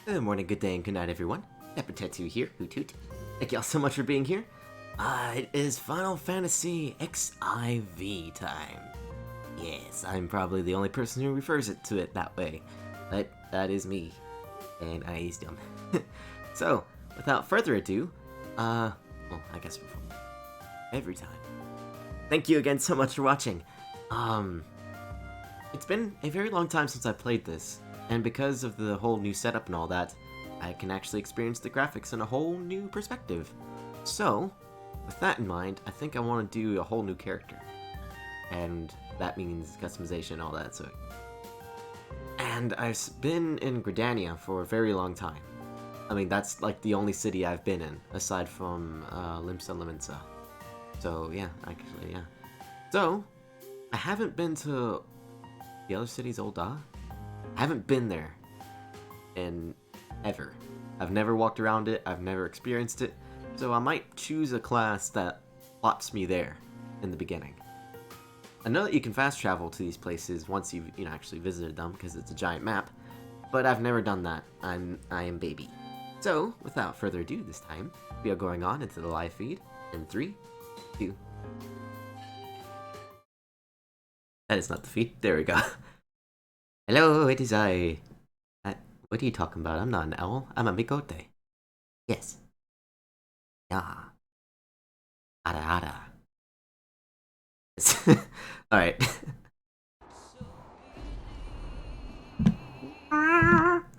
Good morning, good day, and good night, everyone. Pepper Tattoo here, hoot hoot. Thank y'all so much for being here. It is Final Fantasy XIV time. Yes, I'm probably the only person who refers to it that way, but that is me, and I is dumb. So, without further ado, well, I guess before every time. Thank you again so much for watching. It's been a very long time since I played this. And because of the whole new setup and all that, I can actually experience the graphics in a whole new perspective. So, with that in mind, I think I want to do a whole new character. And that means customization and all that, so... And I've been in Gridania for a very long time. I mean, that's like the only city I've been in, aside from Limsa Limensa. So, yeah, actually, yeah. So, I haven't been to the other cities, Ul'dah. I haven't been there in ever. I've never walked around it, I've never experienced it, so I might choose a class that plops me there in the beginning. I know that you can fast travel to these places once you've actually visited them because it's a giant map, but I've never done that. I am baby. So, without further ado this time, we are going on into the live feed in 3, 2... That is not the feed. There we go. Hello, it is I. What are you talking about? I'm not an owl. I'm a Mikote. Yes. Yeah. Ada. Alright.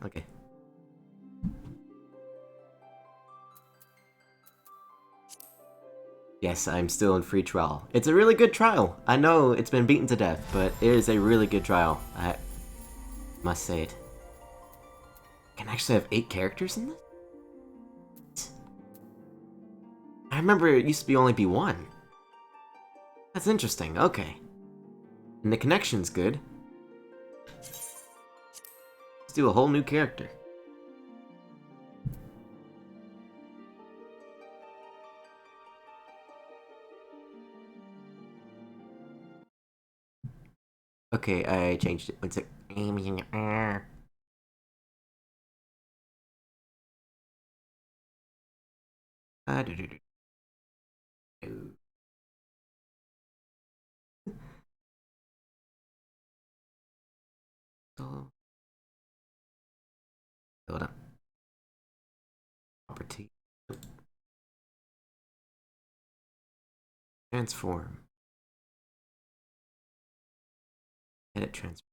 Okay. Yes, I'm still in free trial. It's a really good trial. I know it's been beaten to death, but it is a really good trial. I must say it. I can actually have 8 characters in this? I remember it used to only be 1. That's interesting, okay. And the connection's good. Let's do a whole new character. Okay, I changed it. One sec. Hold up. Property. Transform. Edit transform.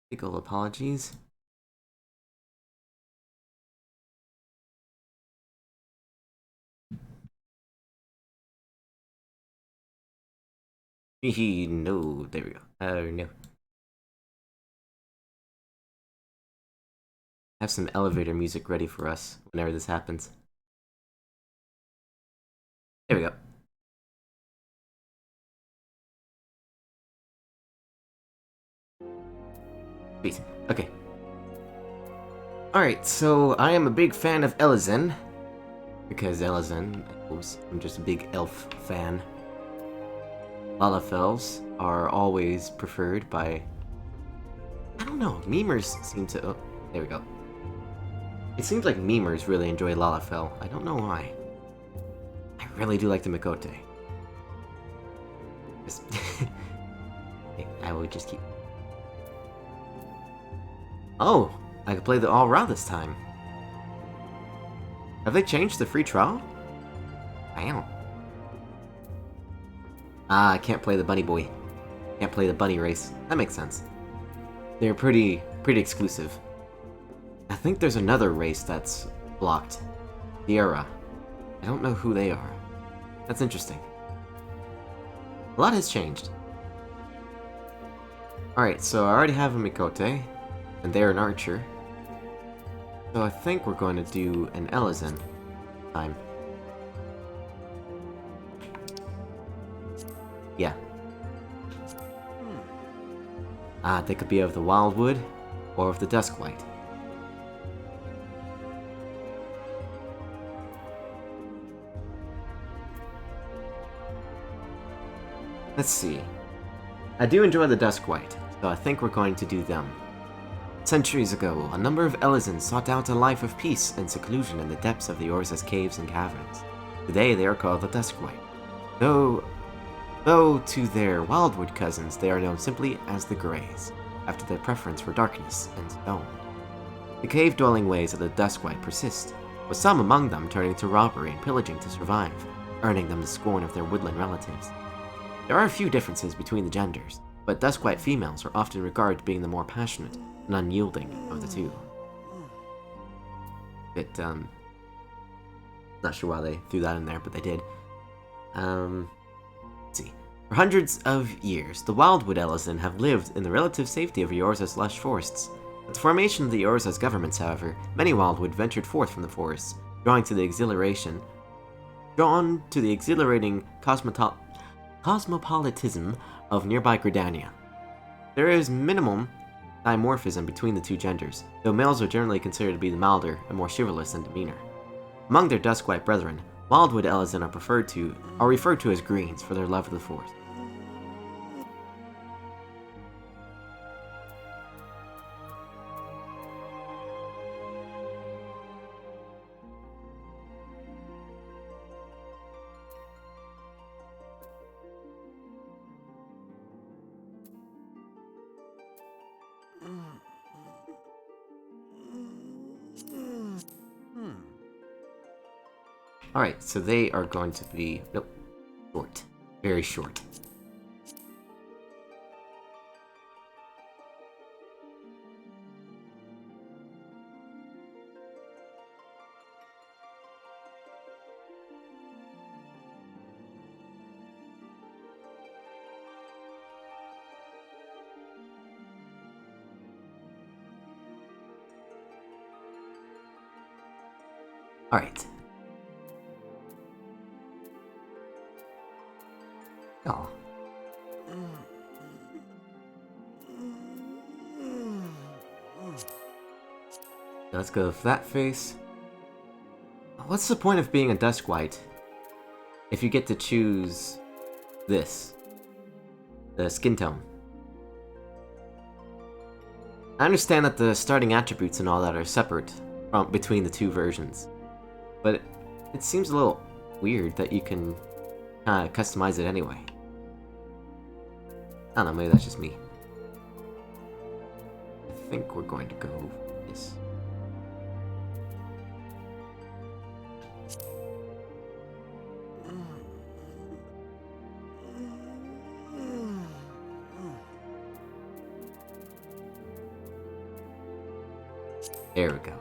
Legal apologies. No, there we go. No. Have some elevator music ready for us whenever this happens. There we go. Sweet. Okay. Alright, so I am a big fan of Elezen. Because Elezen, I'm just a big elf fan. Lalafells are always preferred by... I don't know, memers seem to... Oh, there we go. It seems like memers really enjoy Lalafell. I don't know why. I really do like the Mikote. I will just keep... Oh! I can play the All-Ra this time. Have they changed the free trial? Wow. Ah, I can't play the bunny boy. Can't play the bunny race. That makes sense. They're pretty exclusive. I think there's another race that's blocked. Sierra. I don't know who they are. That's interesting. A lot has changed. Alright, so I already have a Mikote, and they're an archer. So I think we're going to do an Elezen time. Yeah. Ah, they could be of the Wildwood. or of the Duskwight? Let's see. I do enjoy the Duskwight, so I think we're going to do them. Centuries ago, a number of Elizans sought out a life of peace and seclusion in the depths of the Orza's caves and caverns. Today they are called the Duskwight, though to their Wildwood cousins they are known simply as the Greys, after their preference for darkness and stone. The cave-dwelling ways of the Duskwight persist, with some among them turning to robbery and pillaging to survive, earning them the scorn of their woodland relatives. There are a few differences between the genders, but Duskwight females are often regarded being the more passionate and unyielding of the two. Not sure why they threw that in there, but they did. Let's see. For hundreds of years, the Wildwood Elizan have lived in the relative safety of Eorza's lush forests. With the formation of the Eorza's governments, however, many Wildwood ventured forth from the forests, drawn to the exhilarating cosmopolitism of nearby Gridania. There is minimum dimorphism between the two genders, though males are generally considered to be the milder and more chivalrous in demeanor. Among their Duskwight brethren, Wildwood Elizan are referred to as Greens for their love of the forest. Alright, so they are going to be... Nope. Short. Very short. Alright. Oh. Let's go with that face. What's the point of being a Duskwight if you get to choose this? The skin tone. I understand that the starting attributes and all that are separate between the two versions, but it seems a little weird that you can customize it anyway. I don't know, maybe that's just me. I think we're going to go with this. There we go.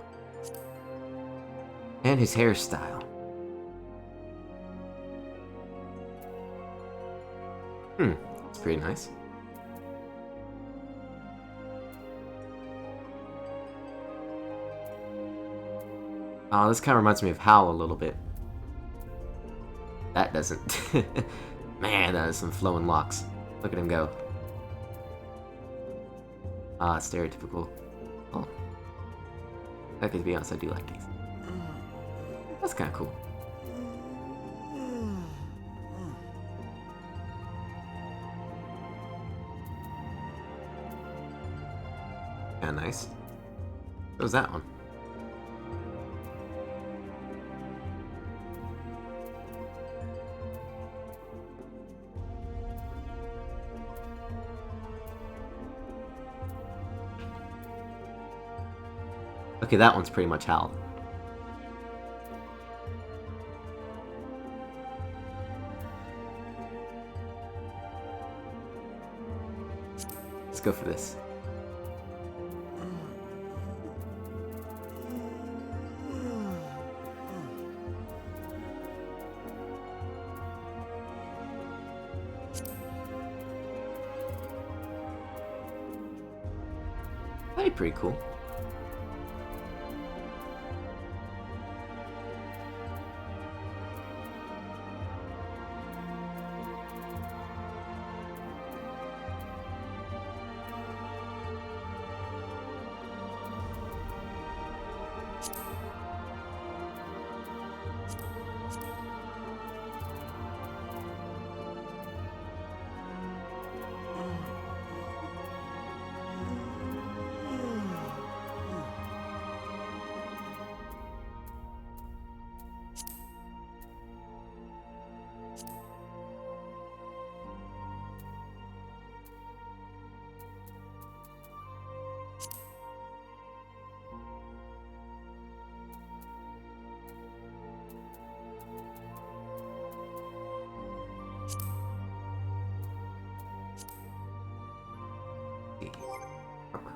And his hairstyle. It's pretty nice. Oh, this kind of reminds me of Howl a little bit. That doesn't. Man, that is some flowing locks. Look at him go. Ah, stereotypical. Oh. Okay, to be honest, I do like these. That's kind of cool. Kinda nice. What was that one? Okay, that one's pretty much Hal. Let's go for this. That'd be pretty cool. see. Armor.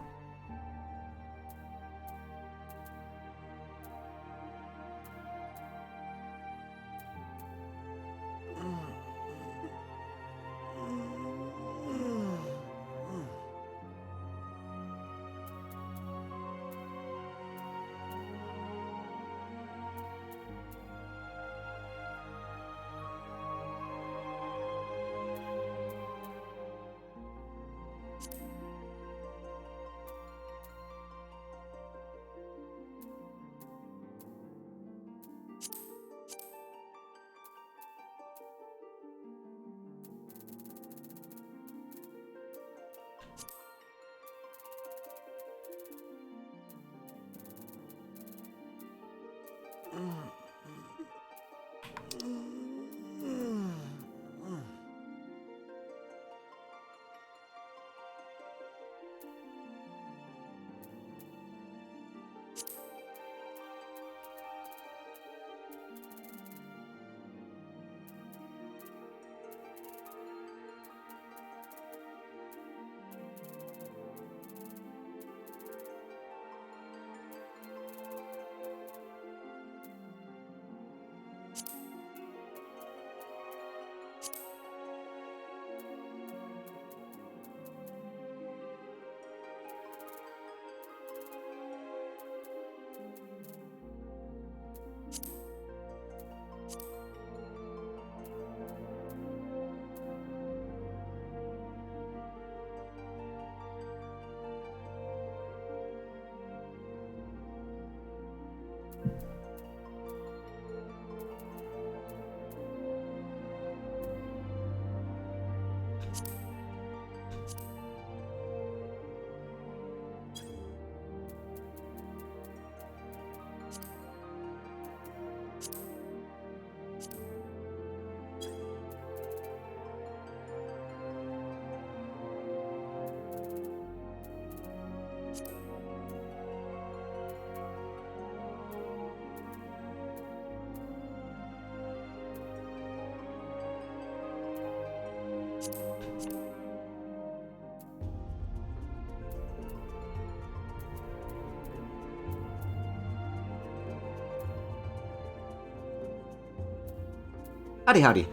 Howdy, howdy.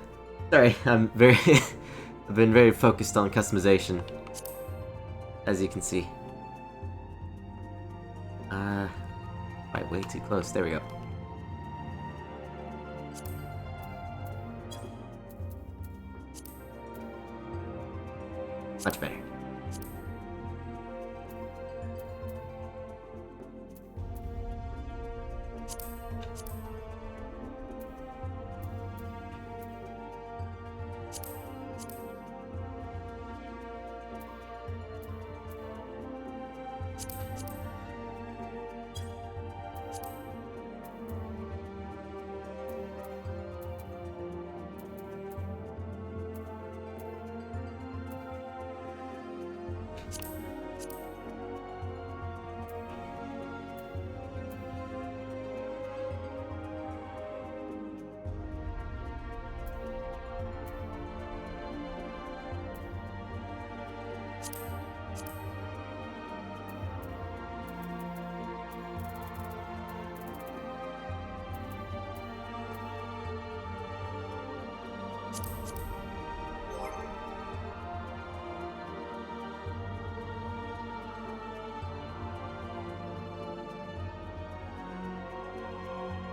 Sorry, I'm very... I've been very focused on customization, as you can see. Right, way too close. There we go. Much better.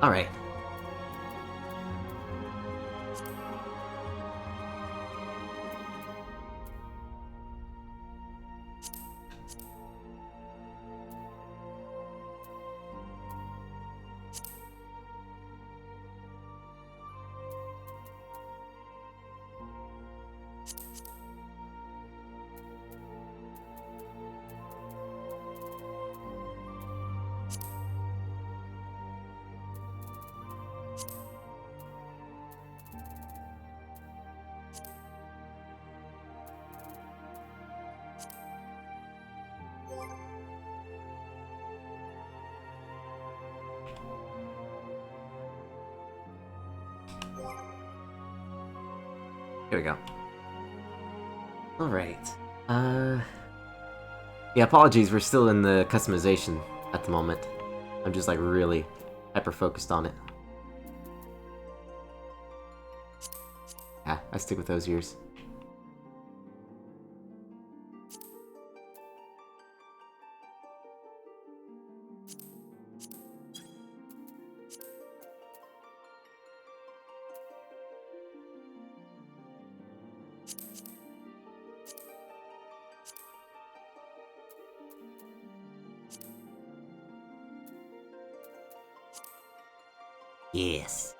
Alright. Here we go. Alright. Yeah, apologies, we're still in the customization at the moment. I'm just like really hyper-focused on it. Yeah, I stick with those ears. Yes.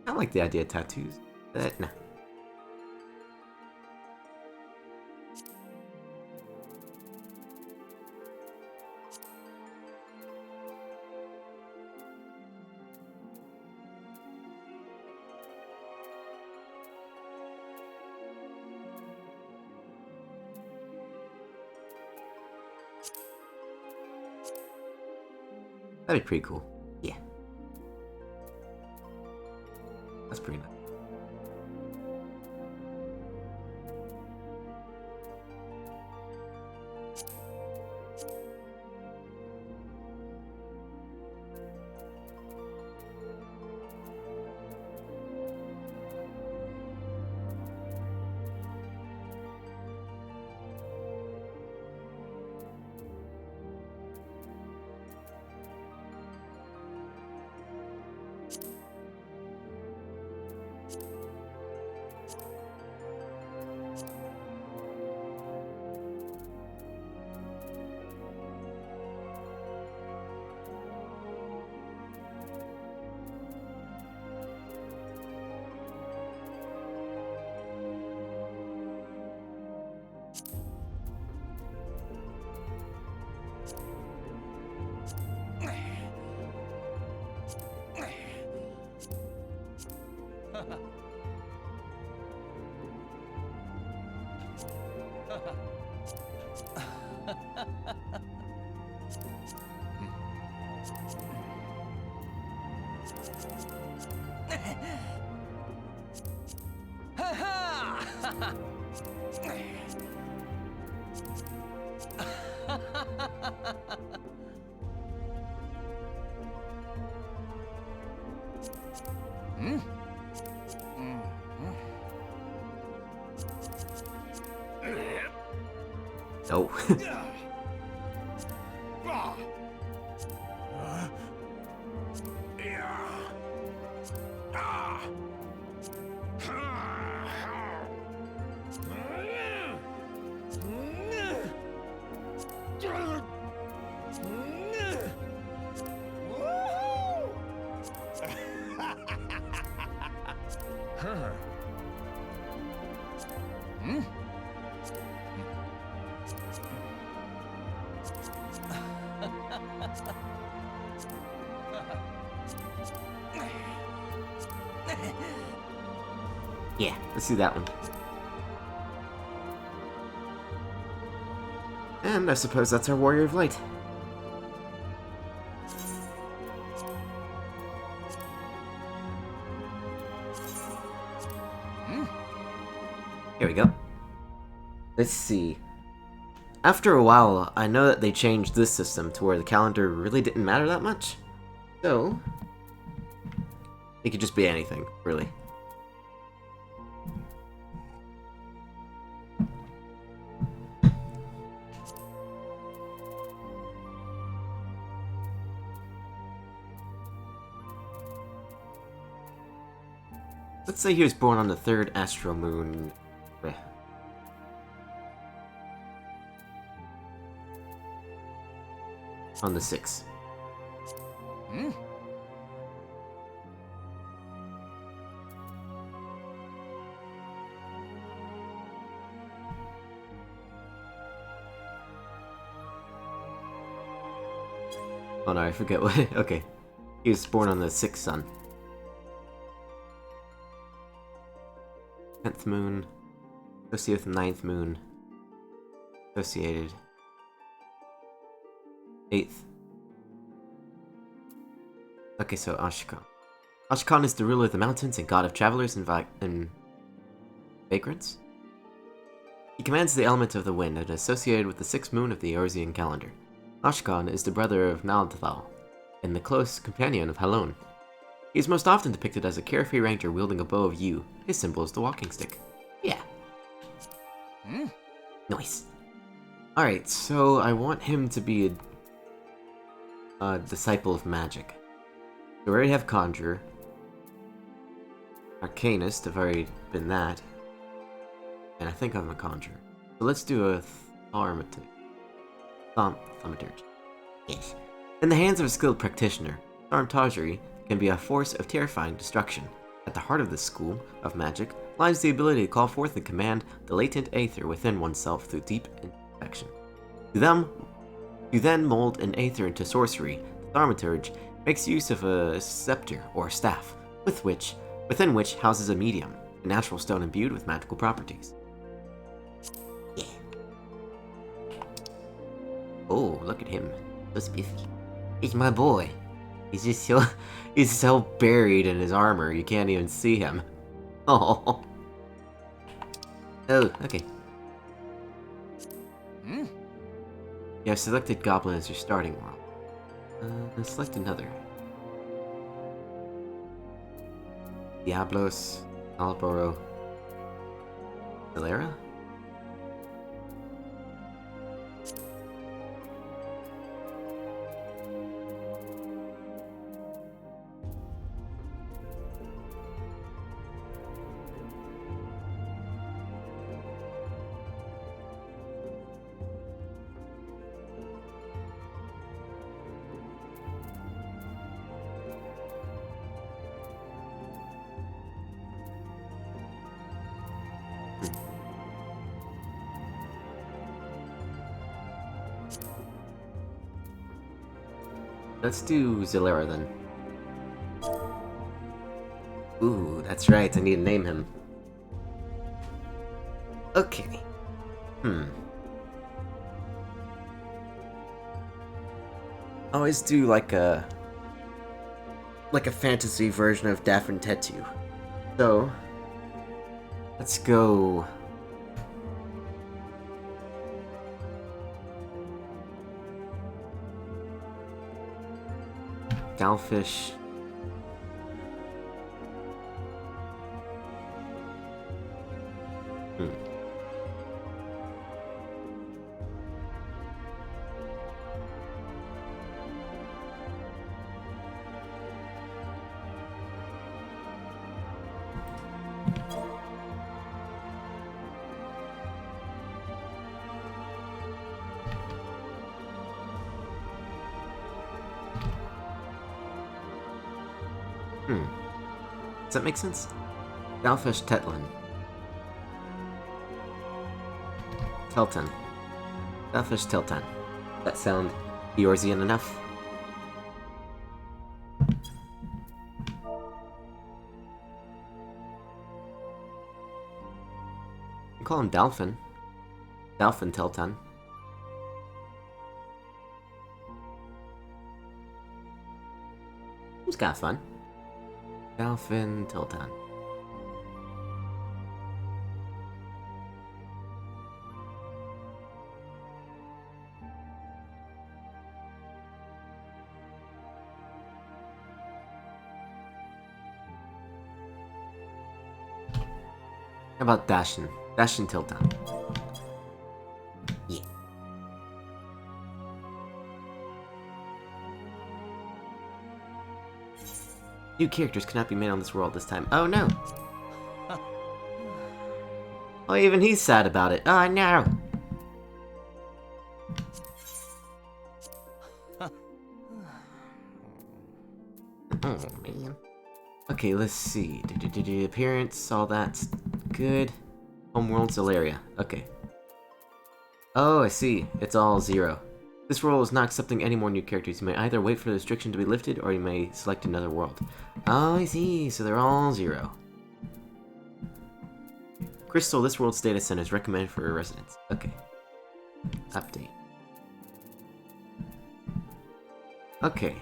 I like the idea of tattoos, but nah. That'd be pretty cool. Yeah. That's pretty nice. Oh. Yeah, let's do that one. And I suppose that's our Warrior of Light. Here we go. Let's see. After a while, I know that they changed this system to where the calendar really didn't matter that much. So, it could just be anything, really. Let's say he was born on the 3rd astral moon. On the 6th. Oh no, I forget what. Okay. He was born on the 6th sun. 10th moon. Associated with the 9th moon. Associated. 8th. Okay, so Ashika. Ashkan is the ruler of the mountains and god of travelers and vagrants. He commands the element of the wind and is associated with the sixth moon of the Eorzean calendar. Ashkan is the brother of Naldathal and the close companion of Halon. He is most often depicted as a carefree ranger wielding a bow of yew. His symbol is the walking stick. Yeah. Nice. Alright, so I want him to be a disciple of magic. We already have Conjurer. Arcanist, I've already been that. And I think I'm a Conjurer. So let's do a Thaumaturge. Thaumaturge. Yes. In the hands of a skilled practitioner, Thaumaturgery can be a force of terrifying destruction. At the heart of this school of magic lies the ability to call forth and command the latent aether within oneself through deep introspection. To then mold an aether into sorcery, the Thaumaturge makes use of a scepter or staff, within which houses a medium, a natural stone imbued with magical properties. Yeah. Oh, look at him. So spiffy. He's my boy. He's just so buried in his armor, you can't even see him. Oh. Oh, okay. You have selected Goblin as your starting world. Select another. Diablos, Alboro, Valera? Let's do Zilera then. Ooh, that's right, I need to name him. Okay. Always do like a fantasy version of Daphne Tetu. So let's go. Galfish. Does that make sense? Galfish Tetlin. Teltan. Galfish Teltan. That sound Eorzean enough? You can call him Dalfin. Dalfin Teltan. It's kind of fun. Dalfin Teltan. How about Dashin? Dashin Tiltan. Yeah. New characters cannot be made on this world this time. Oh no! Oh, even he's sad about it. Oh no! Oh man. Okay, let's see. Appearance, all that's good. Homeworld Zelaria. Okay. Oh, I see. It's all 0. This world is not accepting any more new characters. You may either wait for the restriction to be lifted, or you may select another world. Oh, I see. So they're all 0. Crystal, this world's data center is recommended for residents. Okay. Update. Okay.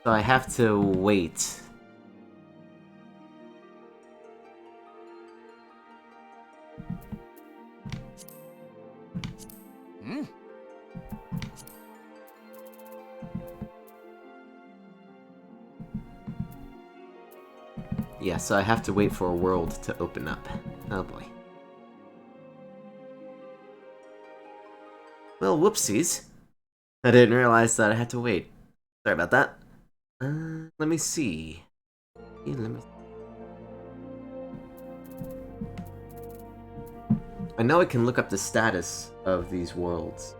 So I have to wait Yeah, so I have to wait for a world to open up. Oh boy. Well, whoopsies. I didn't realize that I had to wait. Sorry about that. Let me see. I know I can look up the status of these worlds.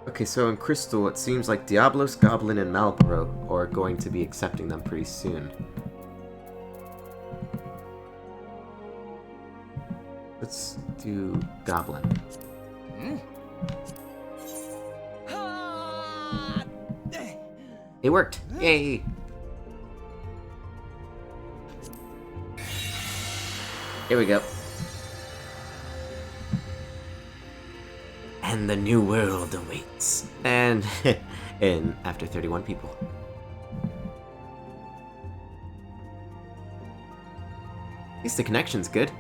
Okay, so in Crystal, it seems like Diablos, Goblin, and Malboro are going to be accepting them pretty soon. Let's do Goblin. It worked! Yay! Here we go. And the new world awaits. And after 31 people. At least the connection's good.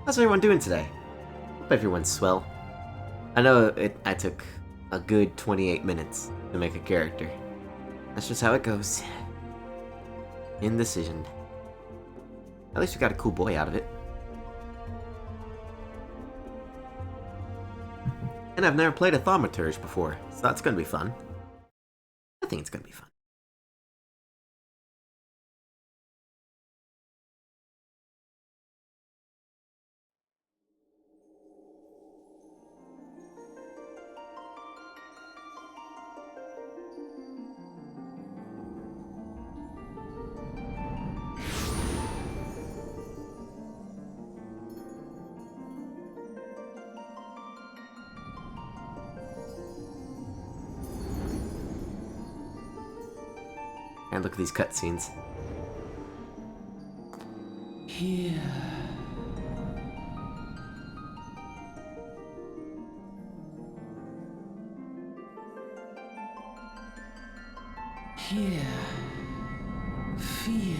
How's everyone doing today? Hope everyone's swell. I know I took a good 28 minutes to make a character. That's just how it goes. Indecision. At least we got a cool boy out of it. And I've never played a thaumaturge before, so that's gonna be fun. I think it's gonna be fun. And look at these cutscenes. Here. Here. Feel.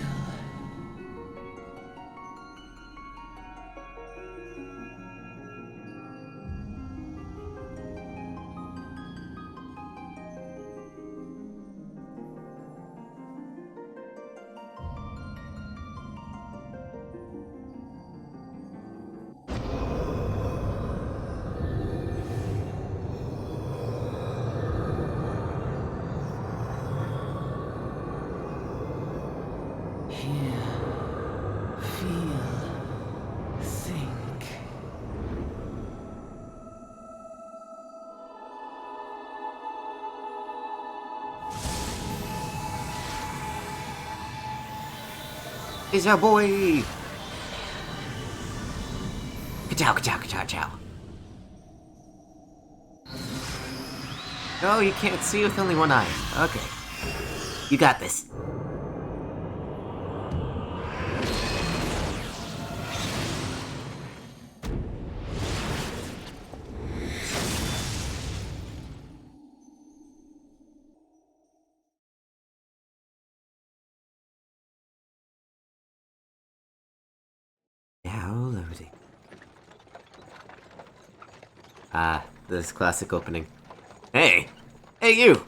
It's our boy! Ka-chow, ka-chow, ka-chow, chow. Oh, you can't see with only one eye. Okay. You got this. Now loading. Ah, this classic opening. Hey! Hey, you!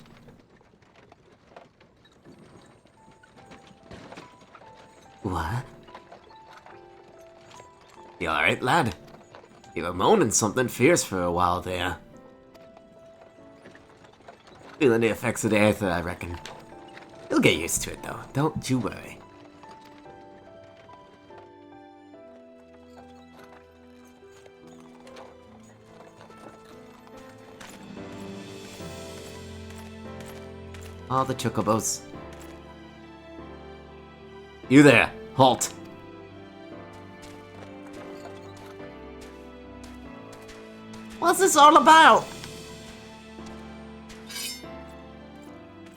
What? You alright, lad? You were moaning something fierce for a while there. Feeling the effects of the aether, I reckon. You'll get used to it, though. Don't you worry. All the chocobos. You there! Halt! What's this all about?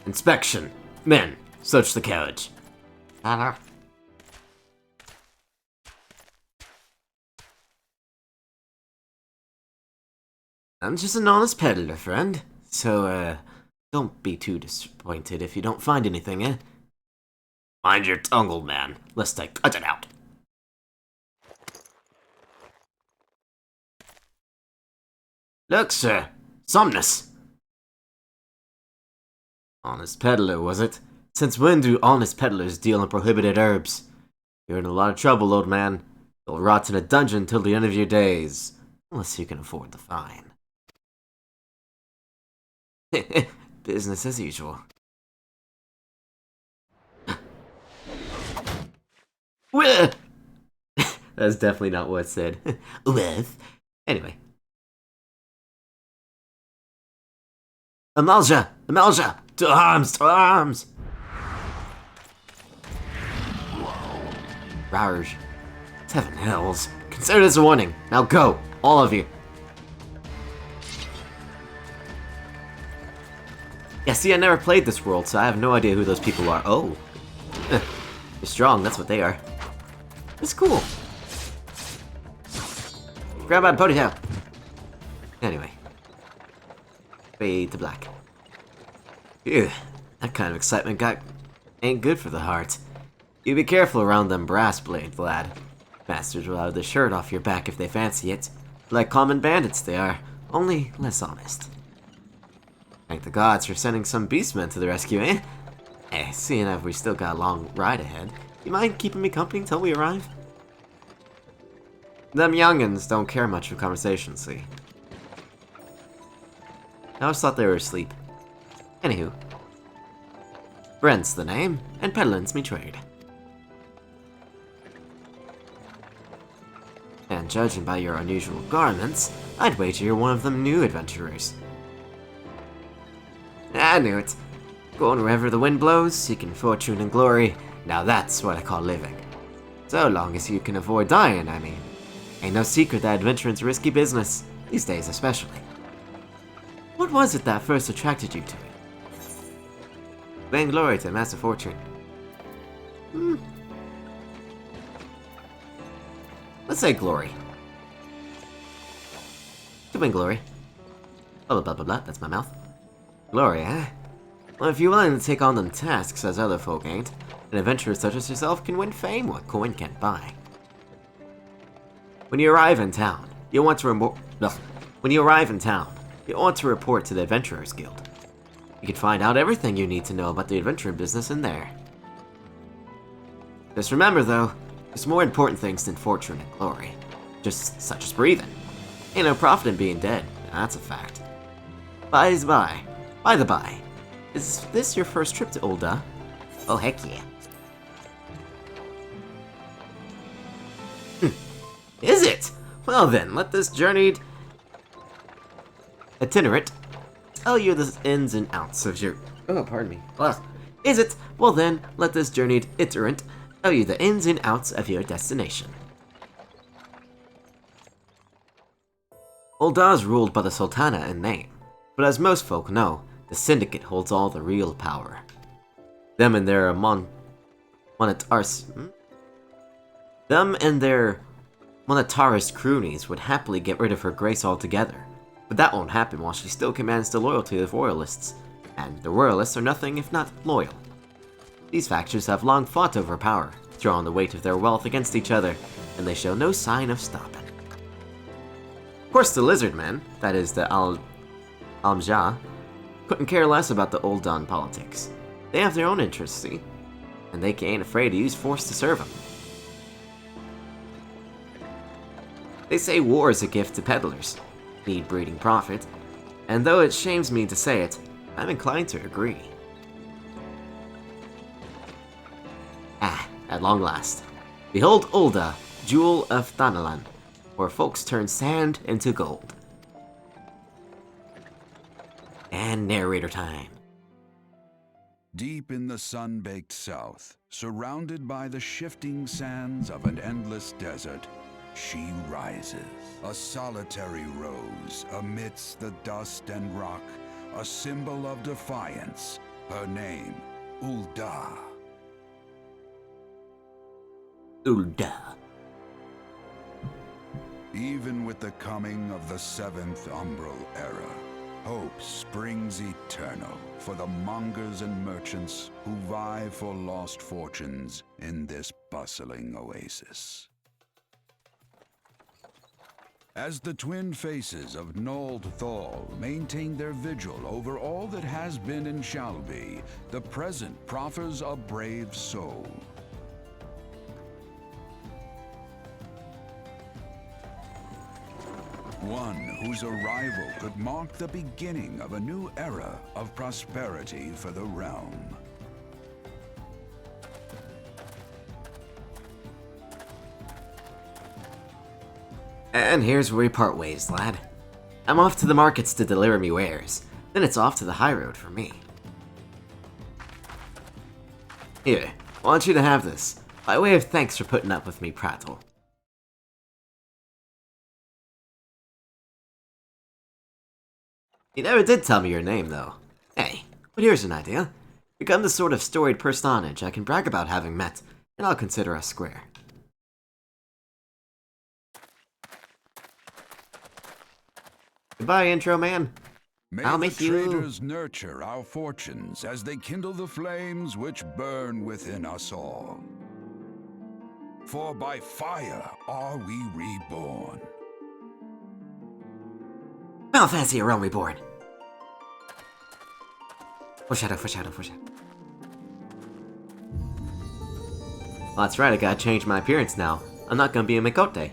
Inspection. Men, search the carriage. I'm just an honest peddler, friend. So, don't be too disappointed if you don't find anything, eh? Mind your tongue, old man, lest I cut it out. Look, sir. Somnus. Honest peddler, was it? Since when do honest peddlers deal in prohibited herbs? You're in a lot of trouble, old man. You'll rot in a dungeon till the end of your days. Unless you can afford the fine. Business as usual. That's definitely not what it said. With. Anyway. Amalja! Amalja! To arms! To arms! Rarge. 7 hells. Consider this a warning. Now go! All of you. Yeah, see, I never played this world, so I have no idea who those people are. Oh. You're strong, that's what they are. It's cool. Grab out a ponytail. Anyway. Fade to black. Phew. That kind of excitement ain't good for the heart. You be careful around them brass blades, lad. Bastards will have the shirt off your back if they fancy it. Like common bandits they are, only less honest. Thank the gods for sending some beastmen to the rescue, eh? Hey, seeing as we still got a long ride ahead, you mind keeping me company till we arrive? Them young'uns don't care much for conversation, see? I always thought they were asleep. Anywho. Brent's the name, and peddling's me trade. And judging by your unusual garments, I'd wager you're one of them new adventurers. I knew it. Going wherever the wind blows, seeking fortune and glory, now that's what I call living. So long as you can avoid dying, I mean. Ain't no secret that adventuring's a risky business, these days especially. What was it that first attracted you to it? Vainglory to amass a fortune. Let's say glory. To win glory. Blah blah blah blah, that's my mouth. Glory, eh? Well, if you're willing to take on them tasks as other folk ain't, an adventurer such as yourself can win fame what coin can't buy. When you arrive in town, you'll want to report to the Adventurers Guild. You can find out everything you need to know about the adventuring business in there. Just remember though, there's more important things than fortune and glory. Just such as breathing. Ain't no profit in being dead, that's a fact. By the by, is this your first trip to Ul'dah? Oh heck yeah. Is it? Well then, let this journeyed itinerant tell you the ins and outs of your... Oh, pardon me. Well, is it? Well then, let this journeyed itinerant tell you the ins and outs of your destination. Ul'dah is ruled by the Sultana in name, but as most folk know, the Syndicate holds all the real power. Them and their monetarist croonies would happily get rid of her grace altogether, but that won't happen while she still commands the loyalty of royalists, and the royalists are nothing if not loyal. These factions have long fought over power, throwing the weight of their wealth against each other, and they show no sign of stopping. Of course the lizard men, that is the Almja, couldn't care less about the Ul'dah politics. They have their own interests, see? And they ain't afraid to use force to serve them. They say war is a gift to peddlers, need breeding profit, and though it shames me to say it, I'm inclined to agree. At long last. Behold Ul'dah, jewel of Thanalan, where folks turn sand into gold. And narrator time. Deep in the sun-baked south, surrounded by the shifting sands of an endless desert, she rises. A solitary rose amidst the dust and rock, a symbol of defiance. Her name, Ul'dah. Ul'dah. Even with the coming of the seventh umbral era, hope springs eternal for the mongers and merchants who vie for lost fortunes in this bustling oasis. As the twin faces of Nold Thal maintain their vigil over all that has been and shall be, the present proffers a brave soul. One whose arrival could mark the beginning of a new era of prosperity for the realm. And here's where we part ways, lad. I'm off to the markets to deliver me wares. Then it's off to the high road for me. Here, I want you to have this, by way of thanks for putting up with me prattle. You never did tell me your name, though. Hey, but here's an idea. Become the sort of storied personage I can brag about having met, and I'll consider us square. Goodbye, intro man. May I'll the miss you. traders nurture our fortunes as they kindle the flames which burn within us all. For by fire are we reborn. I'll fancy a realm reborn. Foreshadow, foreshadow, foreshadow. Well, that's right, I gotta change my appearance now. I'm not gonna be a Mikote.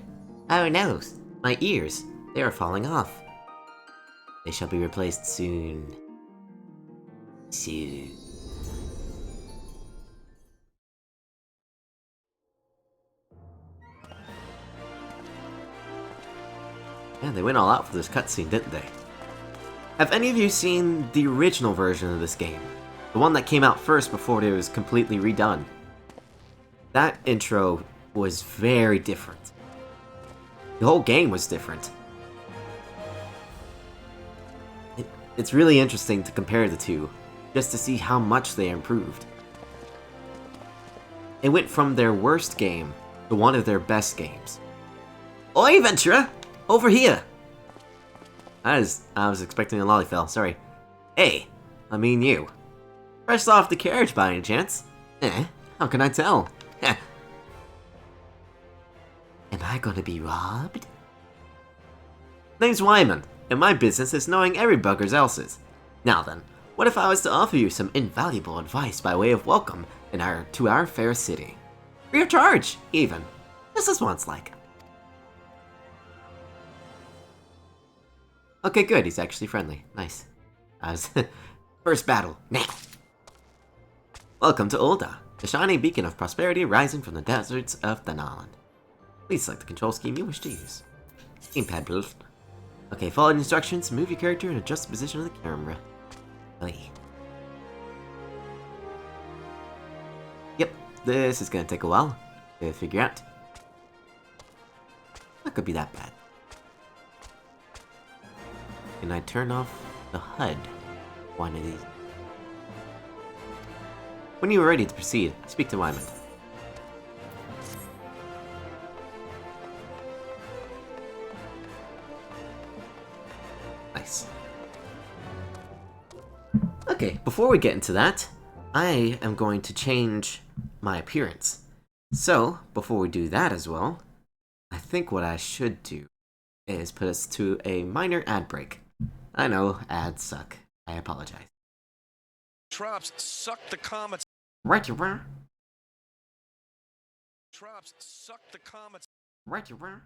Oh no, my ears, they are falling off. They shall be replaced soon. Soon. Yeah, they went all out for this cutscene, didn't they? Have any of you seen the original version of this game? The one that came out first before it was completely redone. That intro was very different. The whole game was different. It's really interesting to compare the two, just to see how much they improved. It went from their worst game to one of their best games. Oi, Ventura! Over here! I was expecting a lollyfell, sorry. Hey, I mean you. Fresh off the carriage by any chance? How can I tell? Am I gonna be robbed? Name's Wyman, and my business is knowing every bugger's else's. Now then, what if I was to offer you some invaluable advice by way of welcome to our fair city? Free of charge, even. Just as once like. Okay, good, he's actually friendly. Nice. First battle, now! Welcome to Ul'dah, the shining beacon of prosperity rising from the deserts of Thanalan. Please select the control scheme you wish to use. Gamepad, please. Okay, follow the instructions, move your character and adjust the position of the camera. Hey. Yep, this is gonna take a while to figure out. Not gonna be that bad. Can I turn off the HUD? One of these. When you are ready to proceed, speak to Wyman. Nice. Okay, before we get into that, I am going to change my appearance. So, before we do that as well, I think what I should do is put us to a minor ad break. I know, ads suck. I apologize. Trops suck the comets. Right, you were. Trops suck the comets. Right, you were.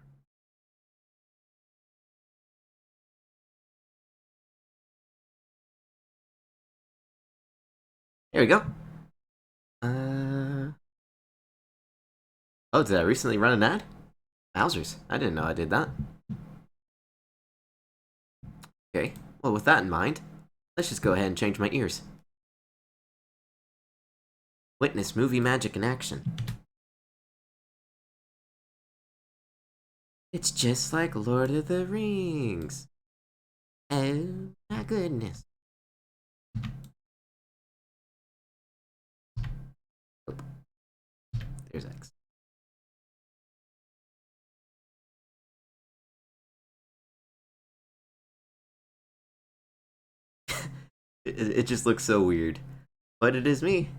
Here we go. Oh, did I recently run an ad? Wowzers, I didn't know I did that. Okay, well with that in mind, let's just go ahead and change my ears. Witness movie magic in action. It's just like Lord of the Rings. Oh my goodness. Oh. There's X. It just looks so weird. But it is me.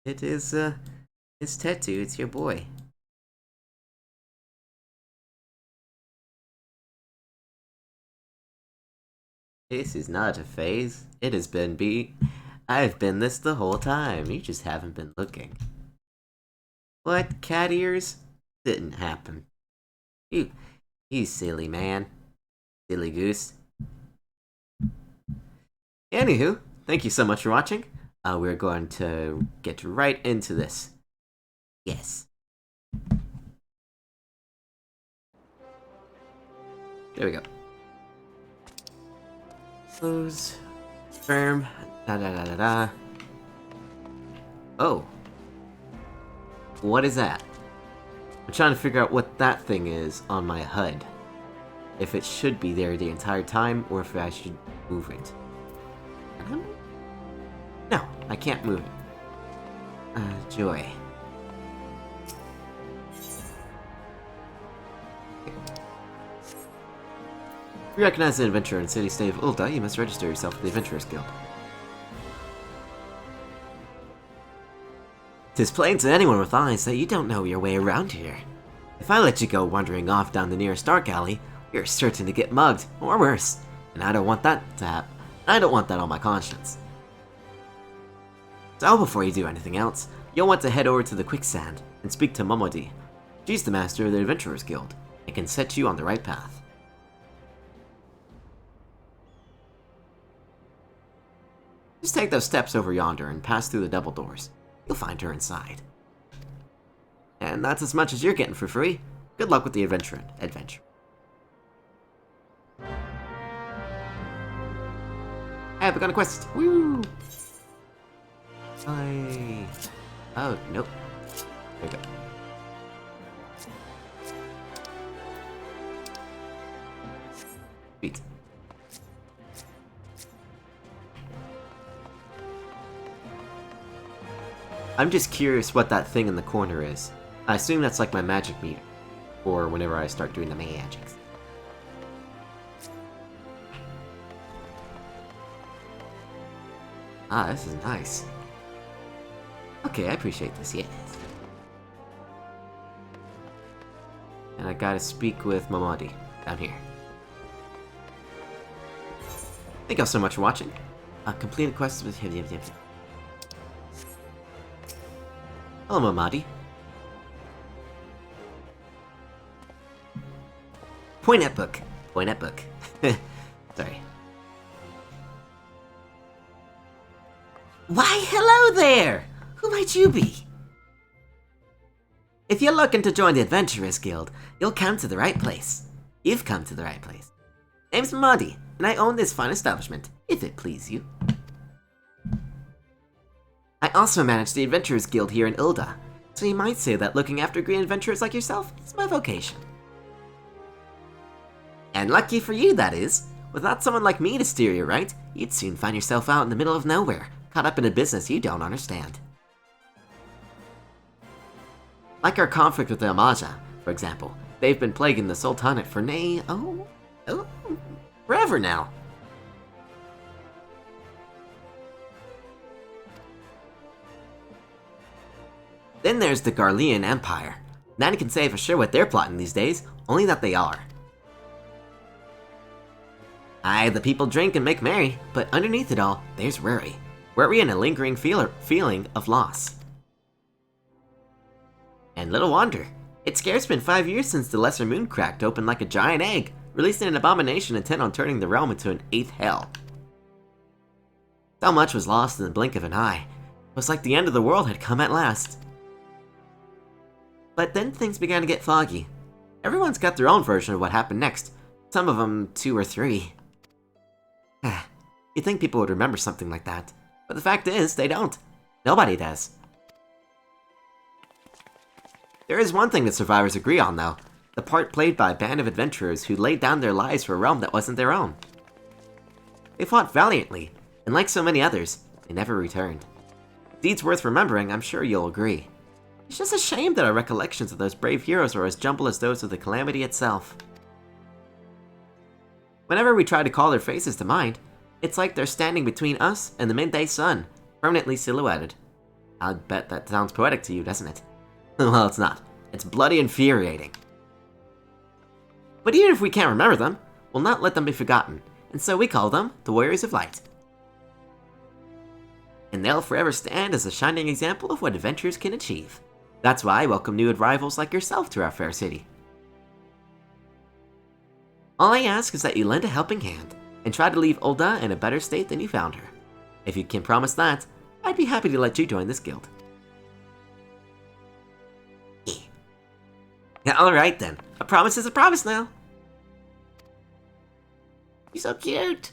It is, it's Tetu, it's your boy. This is not a phase. It has been I've been this the whole time. You just haven't been looking. What, cat ears? Didn't happen. You silly man. Silly goose. Anywho, thank you so much for watching. We're going to get right into this. Yes. There we go. Close. Firm. Da da da da da. Oh. What is that? I'm trying to figure out what that thing is on my HUD. If it should be there the entire time, or if I should move it. No, I can't move it. Joy. If you recognize an adventurer in the city-state of Ulda, you must register yourself with the Adventurers Guild. 'Tis plain to anyone with eyes that you don't know your way around here. If I let you go wandering off down the nearest dark alley, you're certain to get mugged, or worse. And I don't want that to happen. I don't want that on my conscience. So before you do anything else, you'll want to head over to the Quicksand and speak to Momodi. She's the master of the Adventurers Guild, and can set you on the right path. Just take those steps over yonder and pass through the double doors. You'll find her inside. And that's as much as you're getting for free. Good luck with the adventure. I've begun a quest. Woo! Oh, nope. There we go. Sweet. I'm just curious what that thing in the corner is. I assume that's like my magic meter, or whenever I start doing the magics. Ah, this is nice. Okay, I appreciate this, yes. And I gotta speak with Momodi down here. Thank y'all so much for watching. Completed quests with him. Hello, Momodi. Point at book. Sorry. Why, hello there! Who might you be? If you're looking to join the Adventurers Guild, you'll come to the right place. You've come to the right place. Name's Momodi, and I own this fine establishment, if it please you. I also manage the Adventurers Guild here in Ilda, so you might say that looking after green adventurers like yourself is my vocation. And lucky for you, that is. Without someone like me to steer you right, you'd soon find yourself out in the middle of nowhere, caught up in a business you don't understand. Like our conflict with the Amaja, for example. They've been plaguing the Sultanate for forever now. Then there's the Garlean Empire. None can say for sure what they're plotting these days, only that they are. Aye, the people drink and make merry, but underneath it all, there's worry. Worry and a lingering feeling of loss. And little wonder. It's scarce been 5 years since the Lesser Moon cracked open like a giant egg, releasing an abomination intent on turning the realm into an 8th hell. So much was lost in the blink of an eye. It was like the end of the world had come at last. But then things began to get foggy. Everyone's got their own version of what happened next. Some of them 2 or 3. You'd think people would remember something like that. But the fact is, they don't. Nobody does. There is one thing that survivors agree on, though. The part played by a band of adventurers who laid down their lives for a realm that wasn't their own. They fought valiantly, and like so many others, they never returned. Deeds worth remembering, I'm sure you'll agree. It's just a shame that our recollections of those brave heroes are as jumbled as those of the Calamity itself. Whenever we try to call their faces to mind, It's like they're standing between us and the midday sun, permanently silhouetted. I'll bet that sounds poetic to you, doesn't it? Well, it's not. It's bloody infuriating. But even if we can't remember them, we'll not let them be forgotten, and so we call them the Warriors of Light. And they'll forever stand as a shining example of what adventurers can achieve. That's why I welcome new arrivals like yourself to our fair city. All I ask is that you lend a helping hand, and try to leave Ul'dah in a better state than you found her. If you can promise that, I'd be happy to let you join this guild. Yeah, alright then. A promise is a promise now. You're so cute.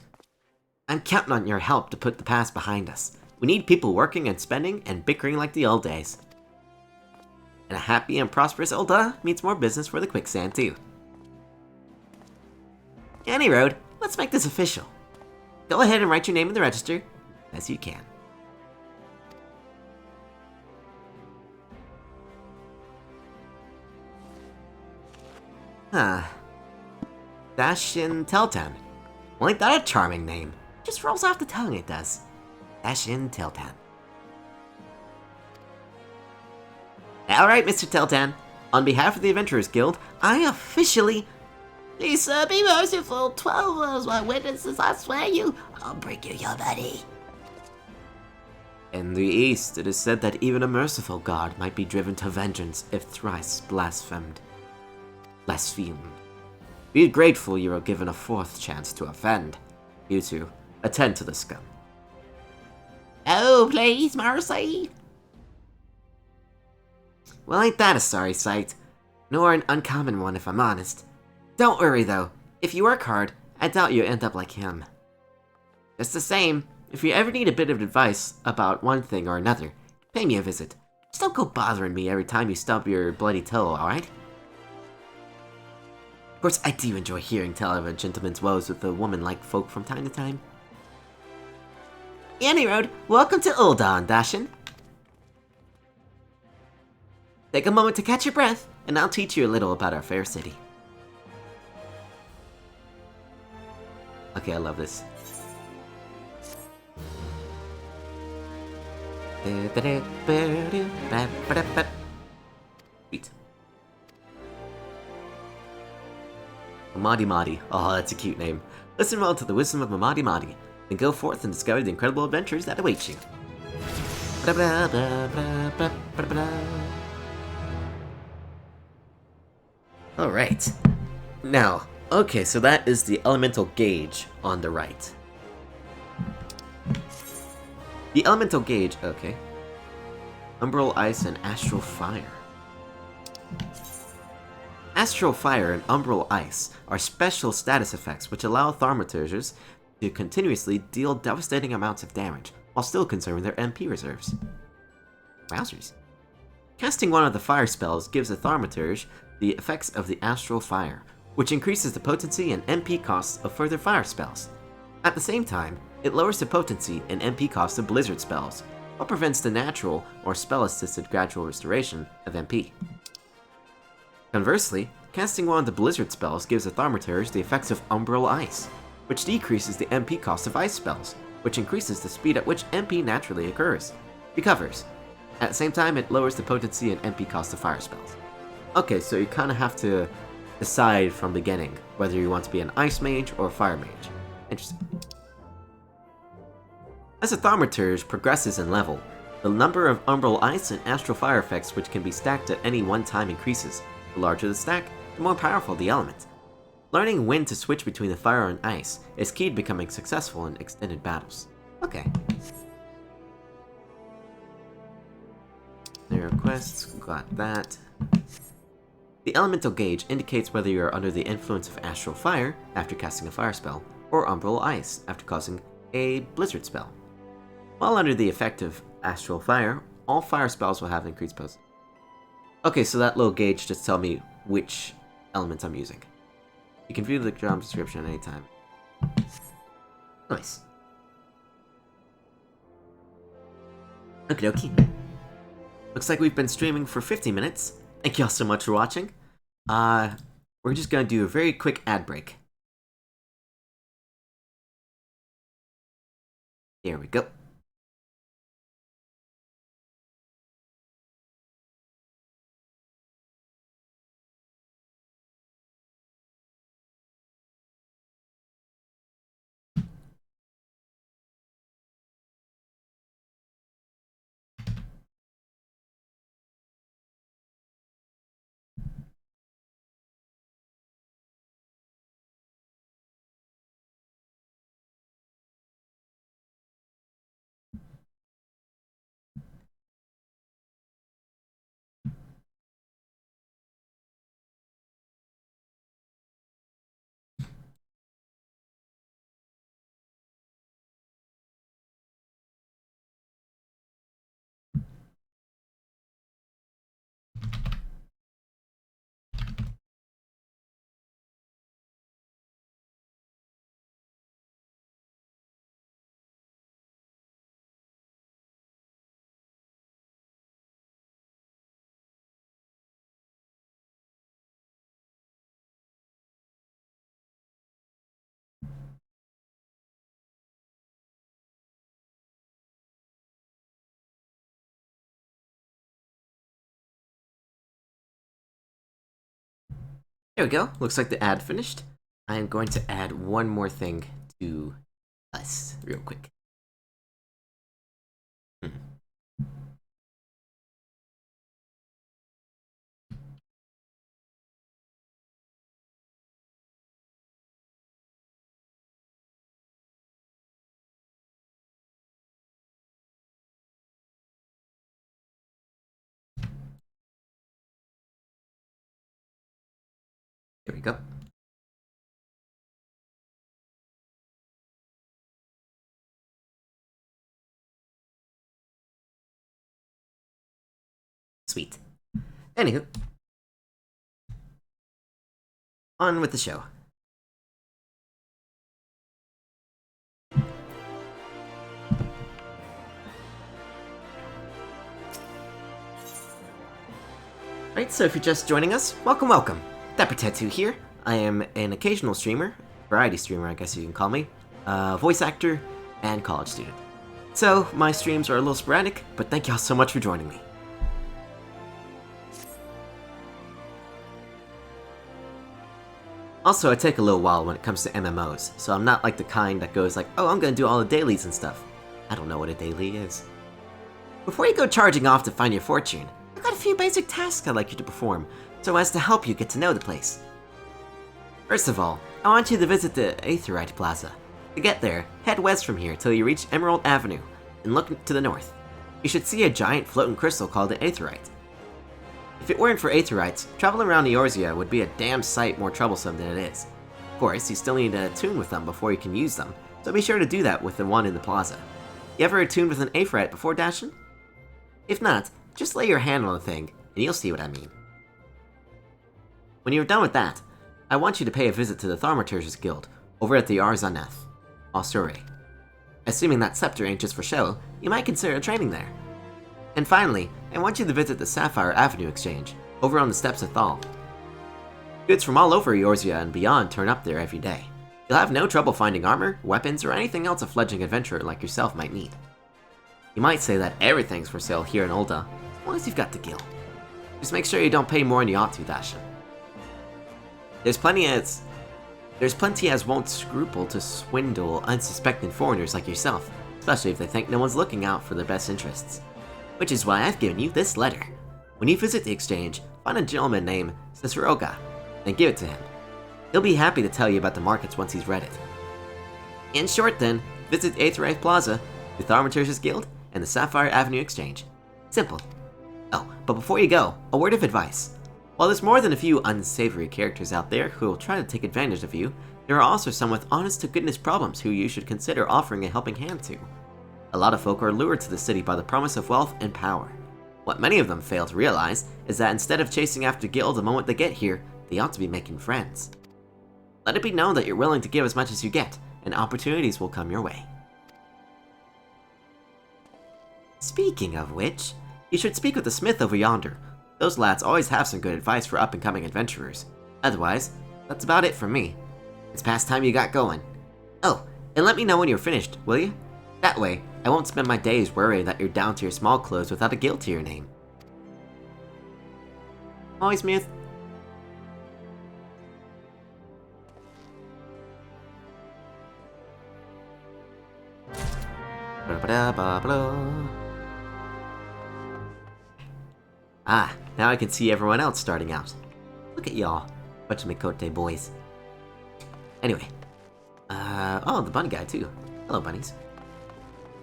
I'm counting on your help to put the past behind us. We need people working and spending and bickering like the old days. And a happy and prosperous Ul'dah means more business for the quicksand too. Any road, let's make this official. Go ahead and write your name in the register, as you can. Dashin Teltan. Well, ain't that a charming name? Just rolls off the tongue, it does. Dashin Teltan. Alright, Mr. Teltan. On behalf of the Adventurers Guild, I officially... Please, sir, be merciful. 12 of my witnesses, I swear you. I'll bring you your money. In the East, it is said that even a merciful god might be driven to vengeance if thrice blasphemed. Be grateful you are given a fourth chance to offend. You two, attend to the scum. Oh, please, mercy. Well, ain't that a sorry sight? Nor an uncommon one, if I'm honest. Don't worry, though. If you work hard, I doubt you'll end up like him. Just the same, if you ever need a bit of advice about one thing or another, pay me a visit. Just don't go bothering me every time you stub your bloody toe, alright? Of course, I do enjoy hearing tell of a gentleman's woes with the woman-like folk from time to time. Any road, welcome to Ul'dah, Dashin. Take a moment to catch your breath, and I'll teach you a little about our fair city. Okay, I love this. Sweet. Mamadi Madi. Oh, that's a cute name. Listen well to the wisdom of Mamadi Madi, and go forth and discover the incredible adventures that await you. Alright. Now, okay, so that is the elemental gauge on the right. The elemental gauge, okay. Umbral Ice and Astral Fire. Astral Fire and Umbral Ice are special status effects which allow thaumaturges to continuously deal devastating amounts of damage while still conserving their MP reserves. Wowzers. Casting one of the fire spells gives a thaumaturge the effects of the Astral Fire, which increases the potency and MP costs of further fire spells. At the same time, it lowers the potency and MP costs of blizzard spells, or prevents the natural or spell-assisted gradual restoration of MP. Conversely, casting one of the blizzard spells gives the thaumaturge the effects of Umbral Ice, which decreases the MP cost of ice spells, which increases the speed at which MP naturally recovers. At the same time, it lowers the potency and MP cost of fire spells. Okay, so you kind of have to decide from the beginning whether you want to be an ice mage or a fire mage. Interesting. As a thaumaturge progresses in level, the number of Umbral Ice and Astral Fire effects which can be stacked at any one time increases. The larger the stack, the more powerful the element. Learning when to switch between the fire and ice is key to becoming successful in extended battles. Okay. Their quests, got that. The elemental gauge indicates whether you are under the influence of Astral Fire after casting a fire spell, or Umbral Ice after causing a blizzard spell. While under the effect of Astral Fire, all fire spells will have increased potency. Okay, so that little gauge just tells me which elements I'm using. You can view the job description at any time. Nice. Okie dokie. Looks like we've been streaming for 50 minutes. Thank you all so much for watching. We're just gonna do a very quick ad break. There we go. There we go. Looks like the ad finished. I am going to add one more thing to us real quick. There we go. Sweet. Anywho, on with the show. Right, so if you're just joining us, welcome, welcome. Dapper Tattoo here. I am an occasional streamer, variety streamer I guess you can call me, voice actor, and college student. So, my streams are a little sporadic, but thank y'all so much for joining me. Also, I take a little while when it comes to MMOs, so I'm not like the kind that goes like, oh, I'm gonna do all the dailies and stuff. I don't know what a daily is. Before you go charging off to find your fortune, I've got a few basic tasks I'd like you to perform, so as to help you get to know the place. First of all, I want you to visit the Aetheryte Plaza. To get there, head west from here till you reach Emerald Avenue, and look to the north. You should see a giant floating crystal called the Aetheryte. If it weren't for Aetherites, traveling around Eorzea would be a damn sight more troublesome than it is. Of course, you still need to attune with them before you can use them, so be sure to do that with the one in the plaza. You ever attuned with an Aetheryte before dashing? If not, just lay your hand on the thing, and you'll see what I mean. When you're done with that, I want you to pay a visit to the Thaumaturge's Guild, over at the Arzaneth, Osure. Assuming that scepter ain't just for show, you might consider training there. And finally, I want you to visit the Sapphire Avenue Exchange, over on the steps of Thal. Goods from all over Eorzea and beyond turn up there every day. You'll have no trouble finding armor, weapons, or anything else a fledgling adventurer like yourself might need. You might say that everything's for sale here in Ul'dah, as long as you've got the gil. Just make sure you don't pay more than you ought to, Dashin. There's plenty as won't scruple to swindle unsuspecting foreigners like yourself, especially if they think no one's looking out for their best interests. Which is why I've given you this letter. When you visit the exchange, find a gentleman named Ciceroga, and give it to him. He'll be happy to tell you about the markets once he's read it. In short then, visit Aetheryte Plaza, the Thaumaturge's Guild, and the Sapphire Avenue Exchange. Simple. Oh, but before you go, a word of advice. While there's more than a few unsavory characters out there who will try to take advantage of you, there are also some with honest-to-goodness problems who you should consider offering a helping hand to. A lot of folk are lured to the city by the promise of wealth and power. What many of them fail to realize is that instead of chasing after Gil the moment they get here, they ought to be making friends. Let it be known that you're willing to give as much as you get, and opportunities will come your way. Speaking of which, you should speak with the smith over yonder. Those lads always have some good advice for up-and-coming adventurers. Otherwise, that's about it from me. It's past time you got going. Oh, and let me know when you're finished, will you? That way, I won't spend my days worrying that you're down to your small clothes without a guild to your name. Always, Smith. Ah, now I can see everyone else starting out. Look at y'all. Bunch of Mikote boys. Anyway. Oh, the bunny guy too. Hello, bunnies.